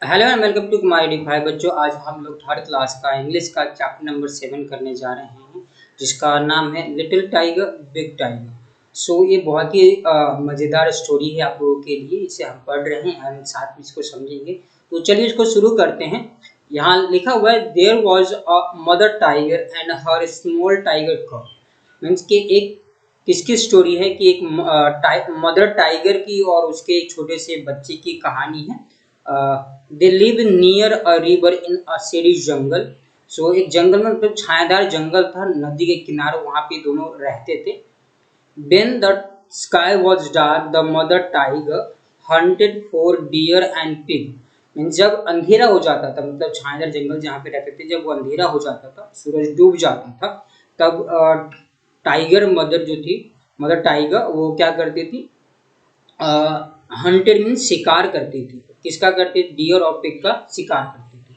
Hello and welcome to my डिफाई बच्चों। आज हम लोग थर्ड क्लास का इंग्लिश का चैप्टर नंबर 7 करने जा रहे हैं, जिसका नाम है लिटिल टाइगर बिग टाइगर। ये बहुत ही मज़ेदार स्टोरी है आप लोगों के लिए। इसे हम पढ़ रहे हैं एंड साथ में इसको समझेंगे। तो चलिए इसको शुरू करते हैं। यहाँ लिखा हुआ है there was a mother tiger and her small tiger cub. Means कि एक किसकी स्टोरी है कि एक मदर टाइगर की और उसके एक छोटे से बच्चे की कहानी है। They live near a river in a shady jungle. एक जंगल में मतलब छायादार जंगल था, नदी के किनारे वहां पे दोनों रहते थे। When the sky was dark, the mother tiger hunted for deer and pig. Means जब अंधेरा हो जाता था, मतलब छायादार जंगल जहाँ पे रहते थे, जब वो अंधेरा हो जाता था, सूरज डूब जाता था, तब टाइगर मदर जो थी, मदर टाइगर, वो क्या करती थी? हंटेड मीन्स शिकार करती थी। किसका करती थी? डियर और पिग का शिकार करती थी।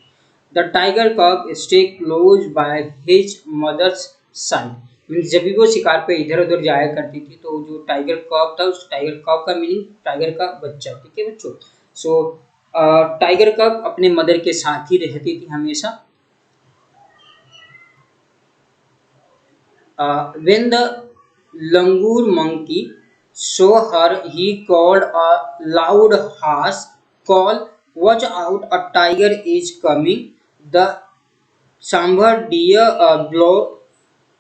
The tiger cub stay close by his mother's side. Means जब भी वो शिकार पे इधर उधर जाया करती थी, तो जो टाइगर कब था, उस टाइगर कब का मीनिंग टाइगर का बच्चा, ठीक है बच्चों। टाइगर कब अपने मदर के साथ ही रहती थी हमेशा। When the langur monkey saw her, he called a loud, harsh call, "Watch out! A tiger is coming!" The sambar deer blew,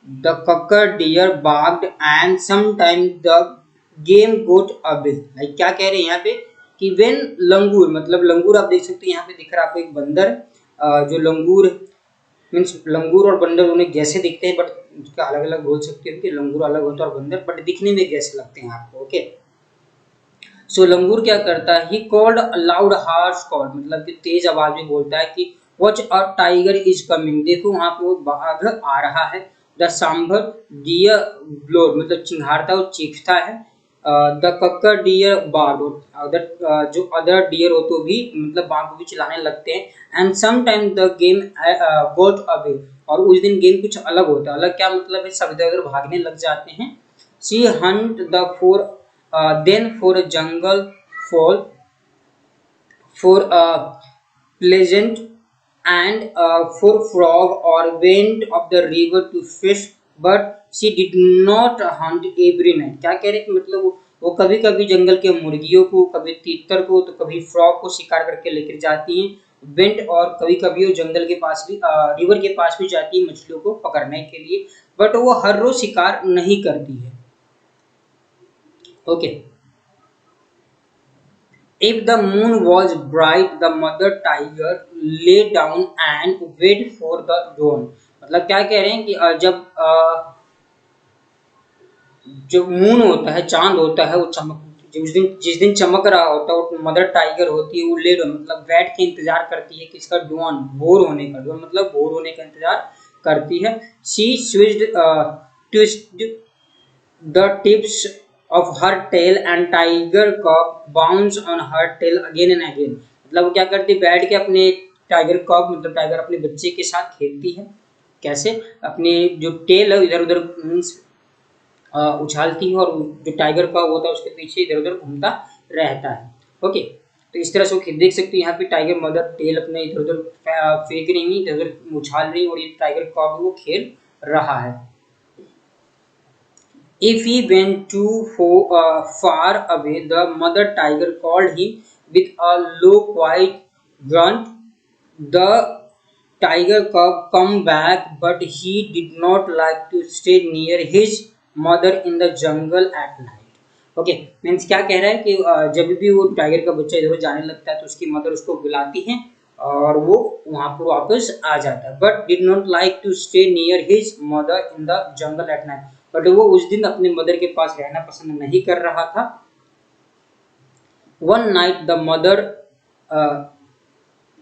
the cocker deer barked, and sometimes the game got away. Like क्या कह रहे हैं यहाँ पे कि when लंगूर, मतलब लंगूर आप देख सकते हैं, यहाँ पे दिख रहा है आपको एक बंदर। जो लंगूर मीन्स लंगूर और बंदर उन्हें जैसे दिखते हैं, बट उसका अलग अलग बोल सकते हो कि लंगूर अलग होता है और बंदर, बट दिखने में जैसे लगते हैं आपको। ओके, लंगूर क्या करता है? He called loud harsh call, मतलब कि तेज आवाज में बोलता है कि watch a tiger is coming, देखो वहां पे वो बाघ आ रहा है। द सांभर डियर ब्लोर, मतलब चिंघाड़ता वो चीखता है। The kakar deer barked, other जो अदर डियर हो तो भी मतलब बाघ को भी चिल्लाने लगते हैं। And sometime the game got away, और उस दिन गेम कुछ अलग होता है। अलग क्या मतलब है? सब इधर उधर भागने लग जाते हैं। She Hunt the four then for a jungle for a pleasant and for frog or went up the river to fish, but she did not hunt every night. क्या कह रहे हैं? मतलब वो कभी कभी जंगल के मुर्गियों को, कभी तीतर को, तो कभी फ्रॉग को शिकार करके लेकर जाती हैं। वेंट, और कभी कभी वो जंगल के पास भी, रिवर के पास भी जाती है मछलियों को पकड़ने के लिए, बट वो हर रोज शिकार नहीं करती है। Okay, if the moon was bright, the mother tiger lay down and wait for the dawn. मतलब क्या कह रहे हैं कि जो मून होता है, चांद होता है, वो चमक, जिस दिन चमक रहा होता है, वो मदर टाइगर होती है, वो ले मतलब बैठ के इंतजार करती है कि इसका डॉन, भोर होने का, डॉन मतलब भोर होने का इंतजार करती है। She switched twist the tips of her tail and tiger cub bounce on her tail again and again। मतलब वो क्या करती है? बैठ के अपने टाइगर कब, मतलब टाइगर अपने बच्चे के साथ खेलती है। कैसे? अपने जो टेल है इधर उधर मीन्स उछालती है, और जो टाइगर कब होता है उसके पीछे इधर उधर घूमता रहता है। ओके, तो इस तरह से वो देख सकते हैं यहाँ पे टाइगर मदर टेल अपने इधर उधर फेंक रही है, इधर उधर उछाल रही है, और ये टाइगर कब वो खेल रहा है। If he went too far away, the mother tiger called him with a low, quiet grunt. The tiger cub come back, but he did not like to stay near his mother in the jungle at night. Okay, means क्या कह रहा है कि जब भी वो tiger का बच्चा इधर जाने लगता है, तो उसकी मदर उसको बुलाती है और वो वहां पर वापस आ जाता है। But did not like to stay near his mother in the jungle at night, but वो उस दिन अपने मदर के पास रहना पसंद नहीं कर रहा था। One night the mother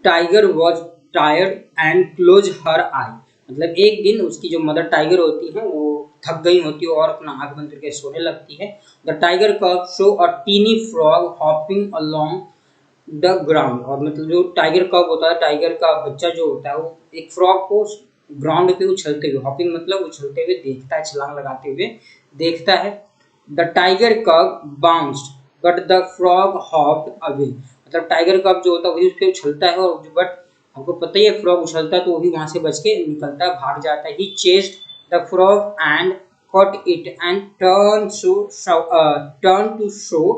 tiger was tired and close her eye, मतलब एक दिन उसकी जो मदर टाइगर होती है वो थक गई होती है और अपना आंख बंद करके सोने लगती है। The tiger cub saw a tiny frog hopping along the ground, और मतलब जो टाइगर कब होता है, टाइगर का बच्चा जो होता है, वो एक फ्रॉग को ग्राउंड पे उछलते हुए, हॉपिंग मतलब उछलते हुए देखता है, छलांग लगाते हुए देखता है। द टाइगर कब bounced but the frog hopped away, मतलब टाइगर कब जो होता है वही उसके उछलता है, और बट आपको पता ही है फ्रॉग उछलता है तो वो भी वहां से बच के निकलता है, भाग जाता है। He chased the frog and caught it and turn to show,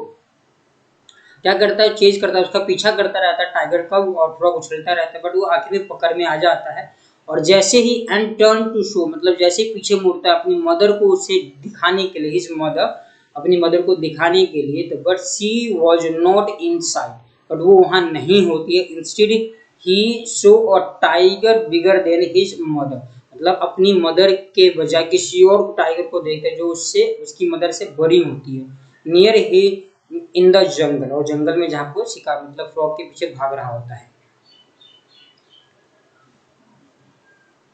क्या करता है, चेज करता है, उसका पीछा करता रहता है टाइगर का, और फ्रॉग उछलता रहता है, बट वो आखिर में पकड़ में आ जाता है। और जैसे ही एंड टर्न टू शो मतलब जैसे ही पीछे मुड़ता है अपनी मदर को उसे दिखाने के लिए, हिज मदर अपनी मदर को दिखाने के लिए, तो बट सी वॉज नॉट इन साइड, बट वो वहां नहीं होती है। Instead he saw a tiger bigger than his mother, मतलब अपनी मदर के बजाय किसी और टाइगर को देखते जो उससे उसकी मदर से बड़ी होती है। नियर ही इन द जंगल, और जंगल में जहाँ को शिकार मतलब फ्रॉग के पीछे भाग रहा होता है।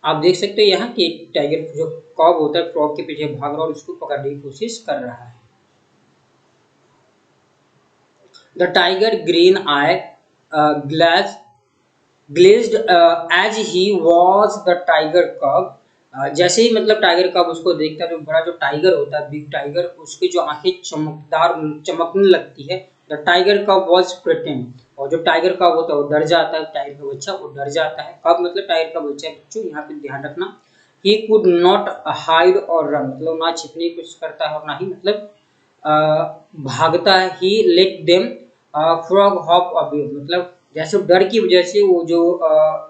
आप देख सकते हो यहाँ कि टाइगर जो कॉब होता है फ्रॉग के पीछे भाग रहा है और उसको पकड़ने की कोशिश कर रहा है। The tiger green I glass glazed as he was the tiger cub, जैसे ही मतलब टाइगर कब उसको देखता है, जो बड़ा जो टाइगर होता है बिग टाइगर, उसकी जो आंखें चमकदार चमकने लगती है। द टाइगर कब वॉज प्रिटेंड, और जो टाइगर कब होता है वो डर जाता है, टाइगर का बच्चा वो डर जाता है। कब मतलब टाइगर का बच्चा है बच्चों, यहाँ पे ध्यान रखना। ही कुड नॉट हाइड और रन, मतलब ना छिपने की कोशिश करता है और ना ही मतलब भागता है। He let them frog hop away, मतलब जैसे डर की वजह से वो जो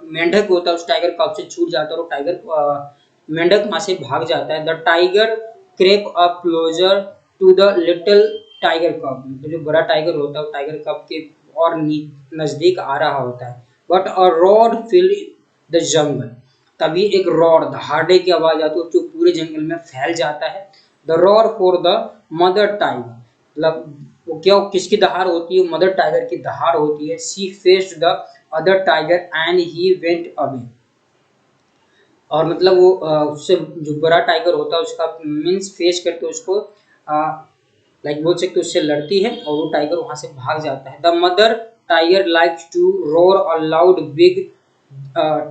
मेंढक होता है उस टाइगर कब से छूट जाता है और टाइगर मेंढक वहां से भाग जाता है। The tiger crept up closer to the little tiger cub, तो जो बड़ा टाइगर होता है वो टाइगर कब के और नजदीक आ रहा होता है। But a roar fill the jungle, तभी एक रॉड दहाड़े की आवाज आती है जो पूरे जंगल में फैल जाता है। The roar for the mother tiger, मतलब वो क्या किसकी दहाड़ होती है, मदर टाइगर की दहाड़ होती है। She faced the other tiger and he went away, और मतलब वो उससे जो बड़ा टाइगर होता है उसका मीन्स फेस करके उसको लाइक बोल सकते उससे लड़ती है और वो टाइगर वहां से भाग जाता है। The mother tiger likes to roar a loud big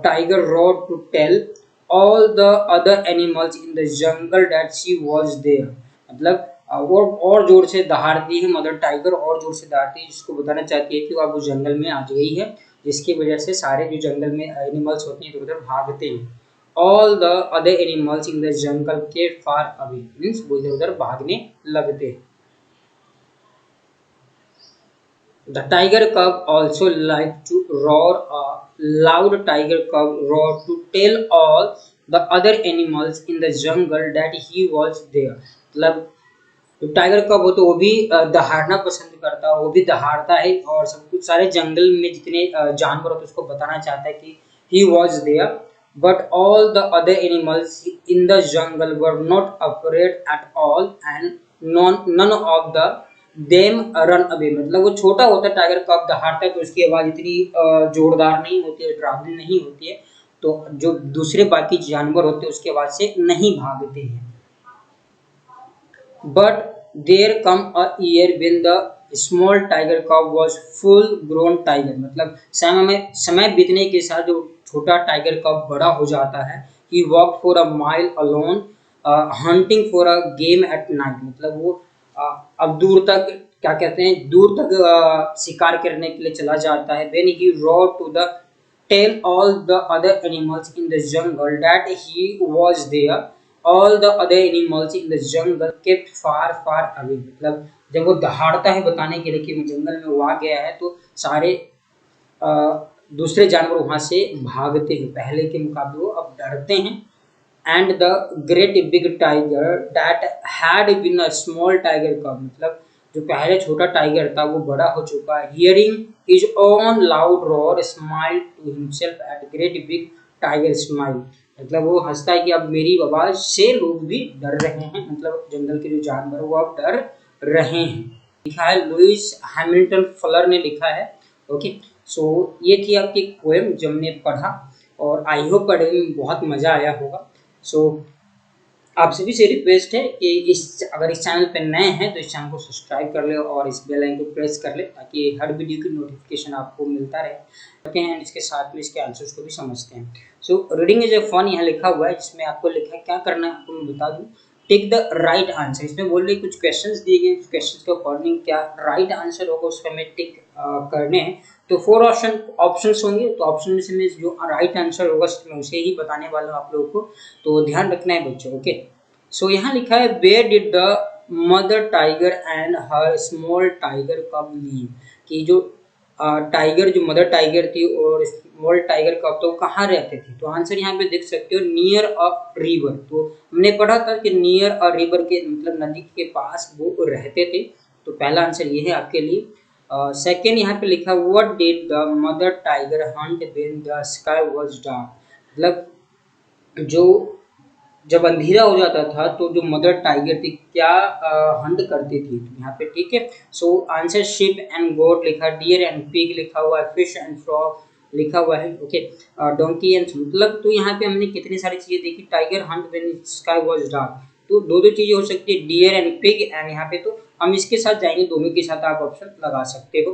tiger roar to tell all the other animals in the jungle that she was there, मतलब वो और जोर से दहाड़ती है मदर टाइगर, और जोर से दहाड़ती है जिसको बताना चाहती है कि वो अब उस जंगल में आ गई है, जिसकी वजह से सारे जो जंगल में एनिमल्स होते हैं इधर उधर भागते हैं। All the other animals in the जंगल के फार अवे, मीन्स वो इधर उधर भागने लगते हैं। The tiger cub also liked to roar a loud tiger cub roar to tell all the other animals in the jungle that he was there, मतलब तो tiger कब हो तो वो भी दहाड़ना पसंद करता है, वो भी दहाड़ता है और सब कुछ सारे जंगल में जितने जानवर होते हैं उसको बताना चाहता है कि he was there. But all the other animals in the jungle were not afraid at all and none of the them run away, मतलब वो छोटा होता है टाइगर कब दहाड़ता है तो उसकी आवाज इतनी जोरदार नहीं होती है, ड्रावनी नहीं होती है, तो जो दूसरे बाकी जानवर होते हैं उसकी आवाज से नहीं भागते हैं। But there come a year when the small tiger cub was full grown tiger, मतलब समय बीतने के साथ जो छोटा टाइगर कब बड़ा हो जाता है। He walked for a mile alone, hunting for a game at night, मतलब वो अब दूर तक क्या कहते हैं दूर तक शिकार करने के लिए चला जाता है। When he rode to the tell all the other animals in the jungle that he was there, all the other animals in the jungle kept far far away, मतलब जब वो दहाड़ता है बताने के लिए कि मैं जंगल में वो आ गया है तो सारे अ, दूसरे जानवर वहां से भागते हैं, पहले के मुकाबले वो अब डरते हैं। And the great big tiger that had been a small tiger cub, मतलब जो पहले छोटा टाइगर था वो बड़ा हो चुका है। Hearing his own loud roar smile to himself at great big tiger smile, मतलब वो हंसता है कि अब मेरी आवाज से लोग भी डर रहे हैं, मतलब जंगल के जो जानवर वो अब डर रहे हैं। लिखा है लुइस हैमिल्टन फलर ने लिखा है। ओके, सो ये थी आपकी पोएम जो हमने पढ़ा, और आई होप पढ़ने में बहुत मजा आया होगा। सो आप सभी से रिक्वेस्ट है कि अगर इस चैनल पे नए हैं तो इस चैनल को सब्सक्राइब कर ले और इस बेल आइकन को प्रेस कर ले ताकि हर वीडियो की नोटिफिकेशन आपको मिलता रहे एंड इसके साथ में इसके आंसर्स को भी समझते हैं। So reading is a fun यहाँ लिखा हुआ है जिसमें आपको लिखा है क्या करना है आपको मैं बता दूं। Tick the right answer. इसमें बोल रहे कुछ क्वेश्चंस दिए गए, क्वेश्चंस के अकॉर्डिंग क्या राइट आंसर होगा उसको हमें टिक करने हैं। तो 4 ऑप्शंस होंगे, तो ऑप्शन में से मैं जो राइट आंसर होगा मैं उसे ही बताने वाला हूँ आप लोगों को, तो ध्यान रखना है बच्चों। ओके, सो यहाँ लिखा है where did the mother tiger and her small tiger cub live, कि जो टाइगर, जो मदर टाइगर थी और स्मॉल टाइगर कब तो कहाँ रहते थे। तो आंसर यहाँ पे देख सकते हो नियर अ रिवर। तो हमने पढ़ा था कि नियर अ रिवर के मतलब नदी के पास वो रहते थे। तो पहला आंसर ये है आपके लिए। सेकेंड यहाँ पे लिखा what did the mother tiger Hunt when the sky was dark, मतलब जो जब अंधेरा हो जाता था तो जो मदर टाइगर थी क्या हंट करती थी। तो यहाँ पे ठीक है, सो आंसर शिप एंड गोट लिखा, डियर एंड पिग लिखा हुआ है, फिश एंड फ्रॉग लिखा हुआ है। ओके, डोंकी एंड, मतलब तो यहाँ पे हमने कितनी सारी चीजें देखी। Tiger Hunt when sky was dark, तो दो दो चीजें हो सकती है, डियर एंड पिग एंड यहाँ पे तो हम इसके साथ जाएंगे, दोनों के साथ आप ऑप्शन लगा सकते हो।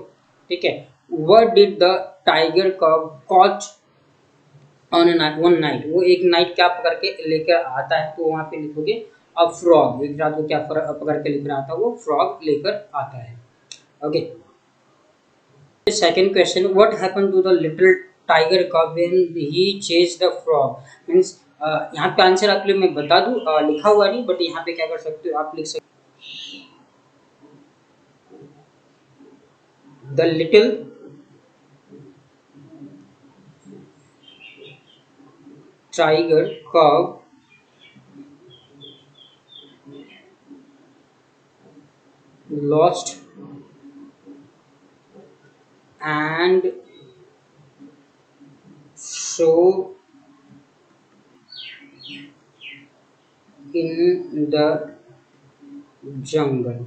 ठीक है, व्हाट डिड द टाइगर कब कॉच ऑन वन नाइट, वो एक नाइट क्या पकड़ के लेकर आता है, तो वहां पे लिखोगे अ फ्रॉग, एक रात को क्या पकड़ के लेकर आता है, वो फ्रॉग लेकर आता है। Okay, second question what happened to the little tiger कब when he chase the frog, means यहाँ पे आंसर आपके लिए मैं बता दूं, लिखा हुआ नहीं, बट यहाँ पे क्या कर सकते हो आप लिख सकते द लिटिल टाइगर कब lost and so in the jungle।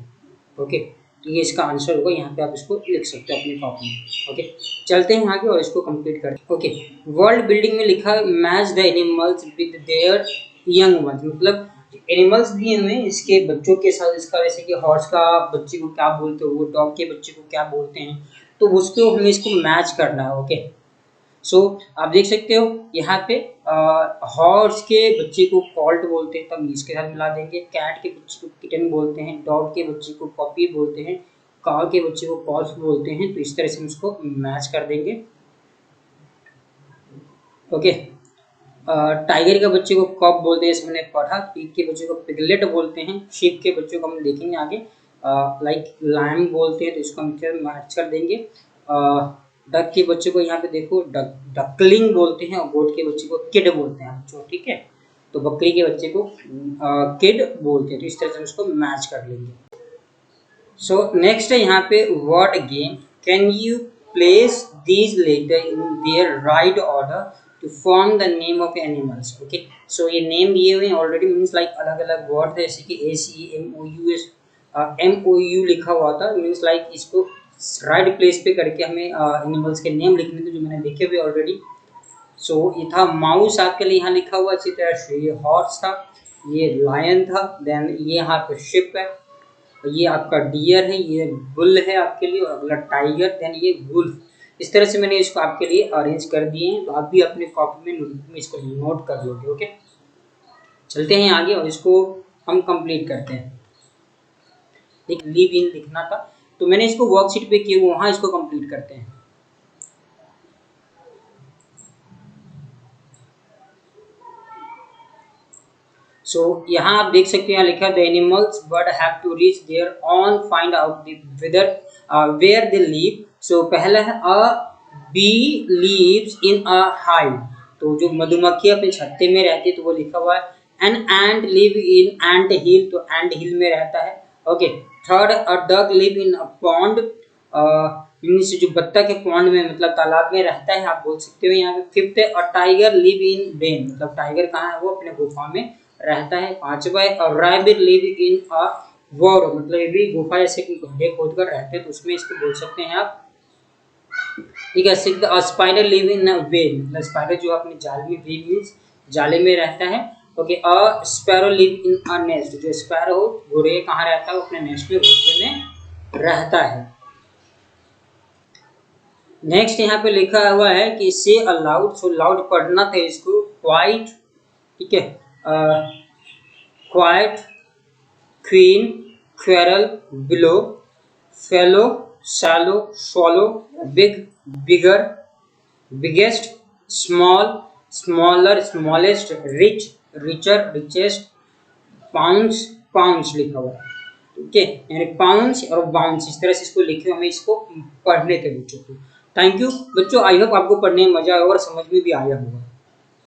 Okay, तो ये इसका आंसर होगा, यहाँ पे आप इसको लिख सकते हो अपनी कॉपी में। ओके, चलते हैं आगे और इसको कंप्लीट करते हैं। ओके, वर्ल्ड बिल्डिंग में लिखा match the animals with their young ones, मतलब एनिमल्स दिए हुए हैं इसके बच्चों के साथ, इसका वैसे कि हॉर्स का बच्चे को क्या बोलते हो, वो डॉग के बच्चे को क्या बोलते हैं, तो उसको हमें इसको मैच करना है। ओके, सो आप देख सकते हो यहाँ पे हॉर्स के बच्चे को कॉल्ट बोलते हैं, तब इसके साथ मिला देंगे। कैट के बच्चे को किटन बोलते हैं, डॉग के बच्चे को पपी बोलते हैं, काव के बच्चे को कॉल्स बोलते हैं, तो इस तरह से हम उसको मैच कर देंगे। ओके, टाइगर के बच्चे को कॉक बोलते हैं, हमने पढ़ा। पिग के बच्चे को पिगलेट बोलते हैं, शीप के बच्चे को हम देखेंगे आगे लाइक लाइम बोलते हैं, तो इसको हम मैच कर देंगे। डक के बच्चे को यहाँ पे देखो डकलिंग बोलते हैं, और गोट के बच्चे को किड बोलते हैं बच्चों। ठीक है, तो बकरी के बच्चे को किड बोलते हैं, तो इस तरह से हम उसको मैच कर लेंगे। सो नेक्स्ट है यहाँ पे word game, can you place these letter in their right order to form the name of animals. Okay, so ये नेम दिए हुए हैं ऑलरेडी, मीन्स लाइक अलग अलग वर्ड है, जैसे कि ACMOUS लिखा हुआ था, मीन्स लाइक इसको राइट प्लेस पे करके हमें एनिमल्स के नेम लिखने थे, जो मैंने लिखे हुए ऑलरेडी। सो ये था माउस आपके लिए यहाँ लिखा हुआ, अच्छी तरह से ये हॉर्स था, ये लायन था, देन ये यहाँ पे शिप है, ये आपका डियर है, ये बुल है आपके लिए, और अगला टाइगर, देन ये वुल्फ। इस तरह से मैंने इसको आपके लिए अरेंज कर दिए हैं, तो आप भी अपने कॉपी में इसको नोट कर लोगे। ओके, चलते हैं आगे और इसको हम कंप्लीट करते हैं। लिव इन लिखना था, तो मैंने इसको वर्कशीट पे किया, वहां इसको कंप्लीट करते हैं। सो यहाँ आप देख सकते हैं, यहाँ लिखा the animals but have to reach there on find out whether where they live. So पहला है a bee lives in a hive, तो जो मधुमक्खी अपने छत्ते में रहती है, तो वो लिखा हुआ है। एन एंट लिव इन एंट हिल, तो एंट हिल में रहता है। Okay, third a duck live in a pond, means जो बत्तख के पॉन्ड में मतलब तालाब में रहता है, आप बोल सकते हो यहाँ पे। फिफ्थ है a tiger live in den, मतलब टाइगर कहाँ है, वो अपने गुफा में रहता है। पांचवा रैबिट लिव इन अ वोर, मतलब ये भी गुफा ऐसे गड्ढे खोद कर रहते हैं, तो उसमें इसको बोल सकते हैं आप। ठीक है, six spider live in a well, मतलब स्पाइडर जो अपने जाल में, वेल मींस जाले में रहता है। Okay, a sparrow live in a nest, जो स्पैरो घोड़े कहाँ रहता है, वो अपने नेस्ट में घोंसले में रहता है। नेक्स्ट यहाँ पे लिखा हुआ है कि से अलाउड, सो लाउड पढ़ना था इसको, क्वाइट। ठीक है, quite queen, quarrel, below, fellow, shallow, swallow, big, bigger, biggest, small, smaller, smallest, rich, richer, richest, pounds, pounds लिखा हुआ है। ठीक है, यानी पाउंड्स और बाउंस इस तरह से इसको लिखे, हमें इसको पढ़ने थे बच्चों को। थैंक यू बच्चों, आई होप आपको पढ़ने में मजा आया और समझ में भी आया होगा।